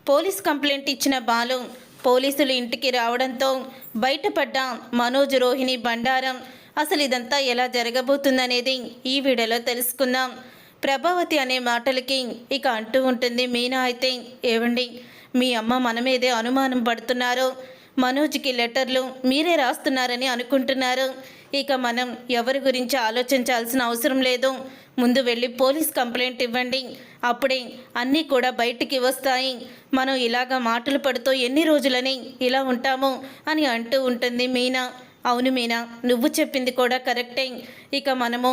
Police complaint ఇచ్చిన బాలు పోలీసులు ఇంటికి రావడంతో బయటపడ్డ మనోజ్ రోహిణి బండారం. అసలు ఇదంతా ఎలా జరగబోతుందనేది ఈ వీడియోలో తెలుసుకుందాం. ప్రభావతి అనే మాటలకి ఇక అంటూ ఉంటుంది మీనా అయితే, ఏవండి మీ అమ్మ మన మీదే అనుమానం పడుతున్నారు, మనోజ్కి లెటర్లు మీరే రాస్తున్నారని అనుకుంటున్నారు. ఇక మనం ఎవరి గురించి ఆలోచించాల్సిన అవసరం లేదు, ముందు వెళ్ళి పోలీస్ కంప్లైంట్ ఇవ్వండి, అప్పుడే అన్నీ కూడా బయటికి వస్తాయి. మనం ఇలాగా మాటలు పడుతూ ఎన్ని రోజులని ఇలా ఉంటాము అని అంటూ ఉంటుంది మీనా. అవును మీనా, నువ్వు చెప్పింది కూడా కరెక్టే, ఇక మనము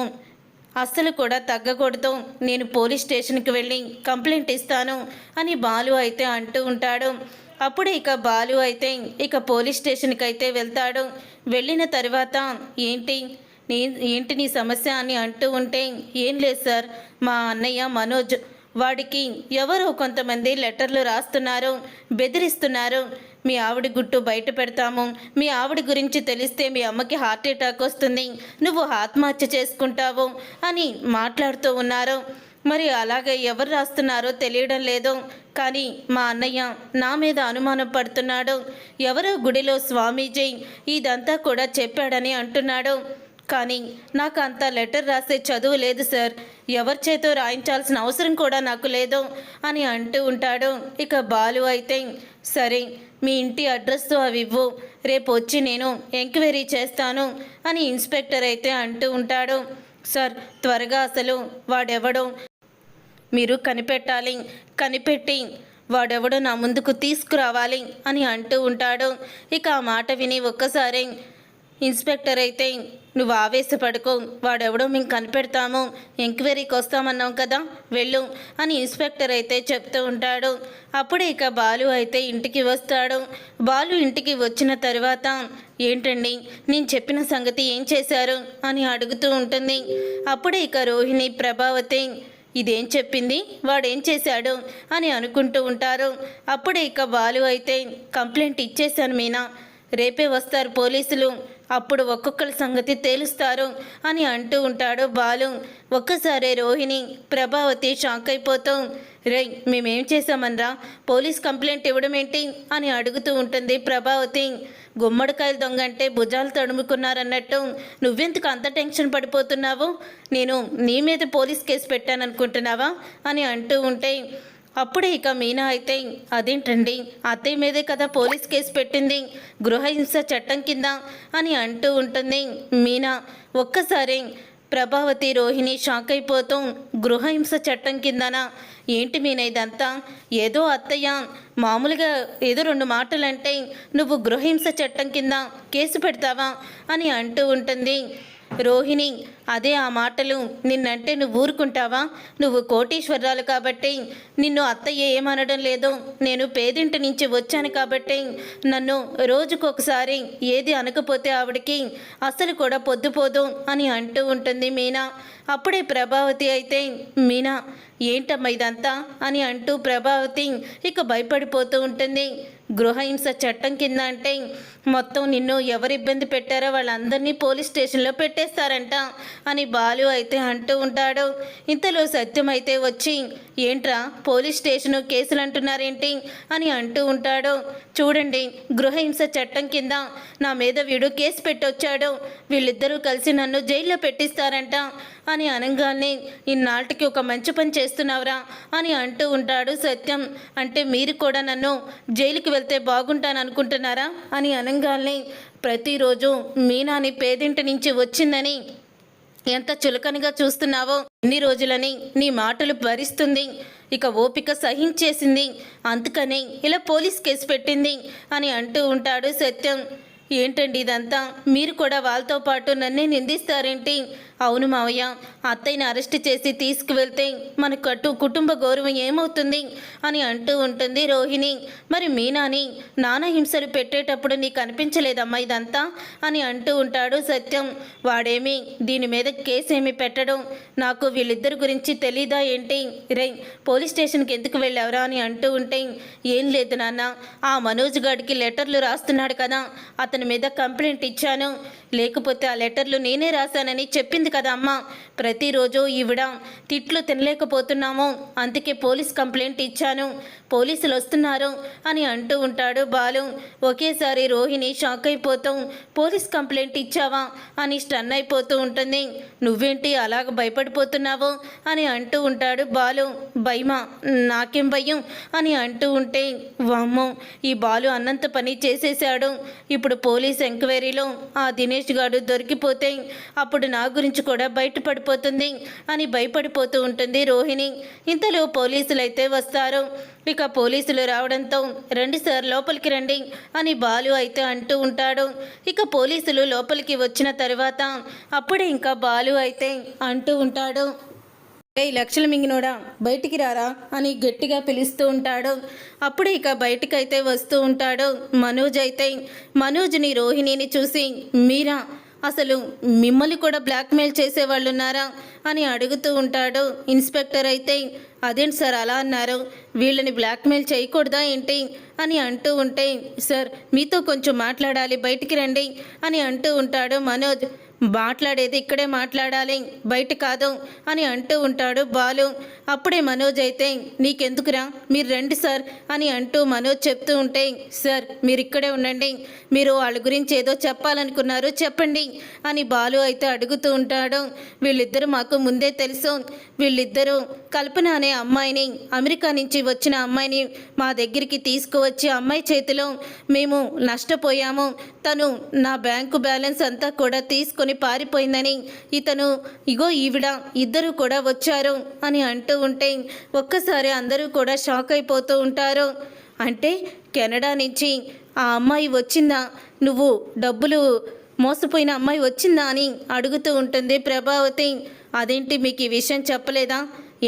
అస్సలు కూడా తగ్గకూడదు, నేను పోలీస్ స్టేషన్కి వెళ్ళి కంప్లైంట్ ఇస్తాను అని బాలు అయితే అంటూ ఉంటాడు. అప్పుడు ఇక బాలు అయితే ఇక పోలీస్ స్టేషన్కి అయితే వెళ్తాడు. వెళ్ళిన తర్వాత ఏంటి నీ సమస్య అని అంటూ ఉంటే, ఏం లేదు సార్, మా అన్నయ్య మనోజ్ వాడికి ఎవరో కొంతమంది లెటర్లు రాస్తున్నారు, బెదిరిస్తున్నారు, మీ ఆవిడ గుట్టు బయట పెడతాము, మీ ఆవిడ గురించి తెలిస్తే మీ అమ్మకి హార్ట్ అటాక్ వస్తుంది, నువ్వు ఆత్మహత్య చేసుకుంటావు అని మాట్లాడుతూ ఉన్నారు. మరి అలాగే ఎవరు రాస్తున్నారో తెలియడం లేదు, కానీ మా అన్నయ్య నా మీద అనుమానం పడుతున్నాడు, ఎవరో గుడిలో స్వామీజీ ఇదంతా కూడా చెప్పాడని అంటున్నాడు, కానీ నాకు అంత లెటర్ రాసే చదువు లేదు సార్, ఎవరి చేతో రాయించాల్సిన అవసరం కూడా నాకు లేదు అని అంటూ ఉంటాడు. ఇక బాలు అయితే, సరే మీ ఇంటి అడ్రస్ అవి ఇవ్వు, రేపు వచ్చి నేను ఎంక్వైరీ చేస్తాను అని ఇన్స్పెక్టర్ అయితే అంటూ ఉంటాడు. సార్ త్వరగా అసలు వాడెవడో మీరు కనిపెట్టి వాడెవడో నా ముందుకు తీసుకురావాలి అని అంటూ ఉంటాడు. ఇక ఆ మాట విని ఒక్కసారి ఇన్స్పెక్టర్ అయితే, నువ్వు ఆవేశపడుకో, వాడెవడో మేము కనిపెడతాము, ఎంక్వైరీకి వస్తామన్నాం కదా, వెళ్ళు అని ఇన్స్పెక్టర్ అయితే చెప్తూ ఉంటాడు. అప్పుడే ఇక బాలు అయితే ఇంటికి వస్తాడు. బాలు ఇంటికి వచ్చిన తర్వాత, ఏంటండి నేను చెప్పిన సంగతి ఏం చేశారు అని అడుగుతూ ఉంటుంది. అప్పుడే ఇక రోహిణి, ప్రభావతి ఇదేం చెప్పింది, వాడేం చేశాడు అని అనుకుంటూ ఉంటారు. అప్పుడే ఇక బాలు అయితే, కంప్లైంట్ ఇచ్చేశాను మీనా, రేపే వస్తారు పోలీసులు, అప్పుడు ఒక్కొక్కరి సంగతి తేలుస్తారు అని అంటూ ఉంటాడు బాలు. ఒక్కసారి రోహిణి, ప్రభావతి షాక్ అయిపోతూ, రే మేమేం చేశామనరా, పోలీస్ కంప్లైంట్ ఇవ్వడం ఏంటి అని అడుగుతూ ఉంటుంది ప్రభావతి. గుమ్మడికాయలు దొంగ అంటే భుజాలు తడుముకున్నారన్నట్టు నువ్వెందుకు అంత టెన్షన్ పడిపోతున్నావు, నేను నీ మీద పోలీస్ కేసు పెట్టాననుకుంటున్నావా అని అంటూ ఉంటే, అప్పుడే ఇక మీనా అయితే, అదేంటండి అత్తయ్య మీదే కదా పోలీస్ కేసు పెట్టింది, గృహహింస చట్టం కింద అని అంటూ ఉంటుంది మీనా. ఒక్కసారి ప్రభావతి, రోహిణి షాక్ అయిపోతూ, గృహహింస చట్టం కిందనా, ఏంటి మీనా ఇదంతా, ఏదో అత్తయ్య మామూలుగా ఏదో 2 మాటలంటే నువ్వు గృహహింస చట్టం కింద కేసు పెడతావా అని అంటూ ఉంటుంది రోహిణి. అదే ఆ మాటలు నిన్నంటే నువ్వు ఊరుకుంటావా, నువ్వు కోటీశ్వరాలు కాబట్టి నిన్ను అత్తయ్య ఏమనడం లేదు, నేను పేదింటి నుంచి వచ్చాను కాబట్టి నన్ను రోజుకొకసారి ఏది అనకపోతే ఆవిడకి అసలు కూడా పొద్దుపోదు అని అంటూ ఉంటుంది మీనా. అప్పుడే ప్రభావతి అయితే, మీనా ఏంటమ్మా ఇదంతా అని అంటూ ప్రభావతి ఇక భయపడిపోతూ ఉంటుంది. గృహహింస చట్టం కింద అంటే మొత్తం నిన్ను ఎవరు ఇబ్బంది పెట్టారో వాళ్ళందరినీ పోలీస్ స్టేషన్లో పెట్టేస్తారంట అని బాలు అయితే అంటూ ఉంటాడు. ఇంతలో సత్యం అయితే వచ్చి, ఏంట్రా పోలీస్ స్టేషను కేసులు అంటున్నారేంటి అని అంటూ ఉంటాడు. చూడండి గృహహింస చట్టం కింద నా మీద వీడు కేసు పెట్టొచ్చాడు, వీళ్ళిద్దరూ కలిసి నన్ను జైల్లో పెట్టిస్తారంట అని అనగానే, ఇన్నాళ్ళకి ఒక మంచి పని చేస్తున్నావురా అని అంటూ ఉంటాడు సత్యం. అంటే మీరు కూడా నన్ను జైలుకి వెళ్తే బాగుంటాను అనుకుంటున్నారా అని అనగానే, ప్రతిరోజు మీనాని పేదింటి నుంచి వచ్చిందని ఎంత చులకనగా చూస్తున్నావో, ఎన్ని రోజులని నీ మాటలు భరిస్తుంది, ఇక ఓపిక సహించేసింది, అందుకనే ఇలా పోలీస్ కేసు పెట్టింది అని అంటూ ఉంటాడు సత్యం. ఏంటండి ఇదంతా, మీరు కూడా వాళ్ళతో పాటు నన్నే నిందిస్తారేంటి, అవును మావయ్య, అత్తయ్యని అరెస్ట్ చేసి తీసుకువెళ్తే మన కుటుంబ గౌరవం ఏమవుతుంది అని అంటూ ఉంటుంది రోహిణి. మరి మీనాని నానా హింసలు పెట్టేటప్పుడు నీకు అనిపించలేదమ్మా ఇదంతా అని అంటూ ఉంటాడు సత్యం. వాడేమి దీని మీద కేసు ఏమి పెట్టడం, నాకు వీళ్ళిద్దరి గురించి తెలీదా ఏంటి, రే పోలీస్ స్టేషన్కి ఎందుకు వెళ్ళావురా అని అంటూ ఉంటే, ఏం లేదు నాన్న, ఆ మనోజ్ గాడికి లెటర్లు రాస్తున్నాడు కదా, అతని మీద కంప్లైంట్ ఇచ్చాను, లేకపోతే ఆ లెటర్లు నేనే రాశానని చెప్పింది కదా అమ్మ, ప్రతిరోజు ఈవిడ తిట్లు తినలేకపోతున్నాము, అందుకే పోలీస్ కంప్లైంట్ ఇచ్చాను, పోలీసులు వస్తున్నారు అని అంటూ ఉంటాడు బాలు. ఒకేసారి రోహిణి షాక్ అయిపోతూ పోలీస్ కంప్లైంట్ ఇచ్చావా అని స్టన్ అయిపోతూ ఉంటుంది. నువ్వేంటి అలాగ భయపడిపోతున్నావు అని అంటూ ఉంటాడు బాలు. భయమా? నాకేం భయం అని అంటూ ఉంటే, వామ్మో ఈ బాలు అన్నంత పని చేసేశాడు. ఇప్పుడు పోలీస్ ఎంక్వైరీలో ఆ దినేష్ గారు దొరికిపోతే అప్పుడు నా గురించి కూడా బయటపడిపోతుంది అని భయపడిపోతూ ఉంటుంది రోహిణి. ఇంతలో పోలీసులు అయితే వస్తారు. ఇక పోలీసులు రావడంతో రండి సార్ లోపలికి రండి అని బాలు అయితే అంటూ ఉంటాడు. ఇక పోలీసులు లోపలికి వచ్చిన తర్వాత అప్పుడే ఇంకా బాలు అయితే అంటూ ఉంటాడు, లక్షలు మింగినోడా బయటికి రారా అని గట్టిగా పిలుస్తూ ఉంటాడు. అప్పుడు ఇక బయటికైతే వస్తూ ఉంటాడు మనోజ్. అయితే మనోజ్ని రోహిణిని చూసి, మీరా అసలు మిమ్మల్ని కూడా బ్లాక్మెయిల్ చేసేవాళ్ళు ఉన్నారా అని అడుగుతూ ఉంటాడు. ఇన్స్పెక్టర్ అయితే, అదేంటి సార్ అలా అన్నారు, వీళ్ళని బ్లాక్మెయిల్ చేయకూడదా ఏంటి అని అంటూ ఉంటే, సార్ మీతో కొంచెం మాట్లాడాలి బయటికి రండి అని అంటూ ఉంటాడు మనోజ్. మాట్లాడేది ఇక్కడే మాట్లాడాలి బయట కాదు అని అంటూ ఉంటాడు బాలు. అప్పుడే మనోజ్ అయితే, నీకెందుకురా మీరు రండి సార్ అని అంటూ మనోజ్ చెప్తూ ఉంటే, సార్ మీరు ఇక్కడే ఉండండి, మీరు వాళ్ళ గురించి ఏదో చెప్పాలనుకున్నారు చెప్పండి అని బాలు అయితే అడుగుతూ ఉంటాడు. వీళ్ళిద్దరూ మాకు ముందే తెలుసు, వీళ్ళిద్దరూ కల్పన అనే అమ్మాయిని, అమెరికా నుంచి వచ్చిన అమ్మాయిని మా దగ్గరికి తీసుకువచ్చి అమ్మాయి చేతిలో మేము నష్టపోయాము. తను నా బ్యాంకు బ్యాలెన్స్ అంతా కూడా తీసుకొని పారిపోయిందని ఇతను ఇగో ఈవిడ ఇద్దరు కూడా వచ్చారు అని అంటూ ఉంటే ఒక్కసారి అందరూ కూడా షాక్ అయిపోతూ ఉంటారు. అంటే కెనడా నుంచి ఆ అమ్మాయి వచ్చిందా, నువ్వు డబ్బులు మోసపోయిన అమ్మాయి వచ్చిందా అని అడుగుతూ ఉంటుంది ప్రభావతి. అదేంటి మీకు ఈ విషయం చెప్పలేదా?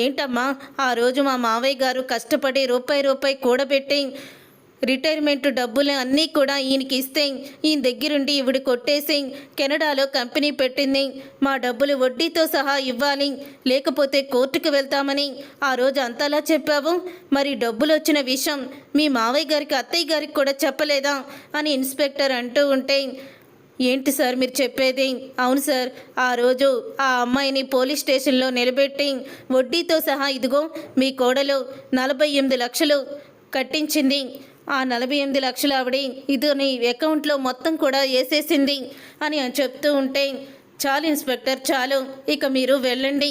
ఏంటమ్మా ఆ రోజు మా మావయ్య గారు కష్టపడి రూపాయి కూడబెట్టి రిటైర్మెంట్ డబ్బులు అన్నీ కూడా ఈయనకి ఇస్తే ఈయన దగ్గరుండి ఈవిడ కొట్టేసి కెనడాలో కంపెనీ పెట్టింది. మా డబ్బులు వడ్డీతో సహా ఇవ్వాలి లేకపోతే కోర్టుకు వెళ్తామని ఆ రోజు అంతలా చెప్పావు. మరి డబ్బులు వచ్చిన విషయం మీ మావయ్య గారికి అత్తయ్య గారికి కూడా చెప్పలేదా అని ఇన్స్పెక్టర్ అంటూ ఉంటే, ఏంటి సార్ మీరు చెప్పేది? అవును సార్, ఆ రోజు ఆ అమ్మాయిని పోలీస్ స్టేషన్లో నిలబెట్టి వడ్డీతో సహా ఇదిగో మీ కోడలు 48 లక్షలు కట్టించింది. ఆ 48 లక్షలు ఆవిడ ఇది అకౌంట్లో మొత్తం కూడా వేసేసింది అని చెప్తూ ఉంటే, చాలు ఇన్స్పెక్టర్ చాలు, ఇక మీరు వెళ్ళండి,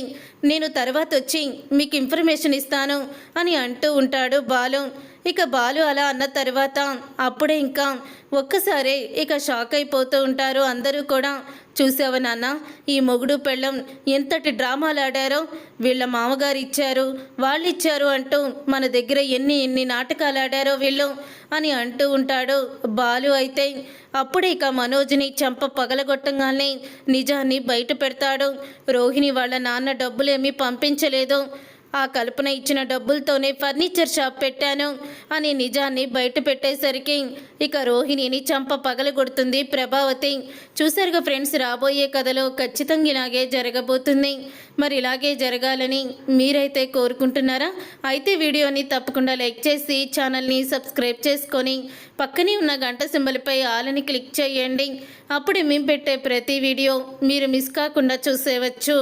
నేను తర్వాత వచ్చి మీకు ఇన్ఫర్మేషన్ ఇస్తాను అని అంటూ ఉంటాడు బాలు. ఇక బాలు అలా అన్న తర్వాత అప్పుడే ఇంకా ఒక్కసారి ఇక షాక్ అయిపోతూ ఉంటారు అందరూ కూడా. చూసావా నాన్న, ఈ మొగుడు పెళ్ళం ఎంతటి డ్రామాలు ఆడారో, వీళ్ళ మామగారు ఇచ్చారు వాళ్ళు ఇచ్చారు అంటూ మన దగ్గర ఎన్ని నాటకాలు ఆడారో వీళ్ళు అని అంటూ ఉంటాడు బాలు. అయితే అప్పుడే ఇక మనోజ్ని చంప పగలగొట్టంగానే నిజాన్ని బయట పెడతాడు. రోహిణి వాళ్ళ నాన్న డబ్బులేమీ పంపించలేదు, ఆ కల్పన ఇచ్చిన డబ్బులతోనే ఫర్నిచర్ షాప్ పెట్టాను అని నిజాన్ని బయట పెట్టేసరికి ఇక రోహిణిని చంప పగలగొడుతుంది ప్రభావతి. చూసారుగా ఫ్రెండ్స్, రాబోయే కథలో ఖచ్చితంగా ఇలాగే జరగబోతుంది. మరి ఇలాగే జరగాలని మీరైతే కోరుకుంటున్నారా? అయితే వీడియోని తప్పకుండా లైక్ చేసి ఛానల్ని సబ్స్క్రైబ్ చేసుకొని పక్కనే ఉన్న గంట సింబల్పై ఆలని క్లిక్ చేయండి. అప్పుడు మేము పెట్టే ప్రతి వీడియో మీరు మిస్ కాకుండా చూసేవచ్చు.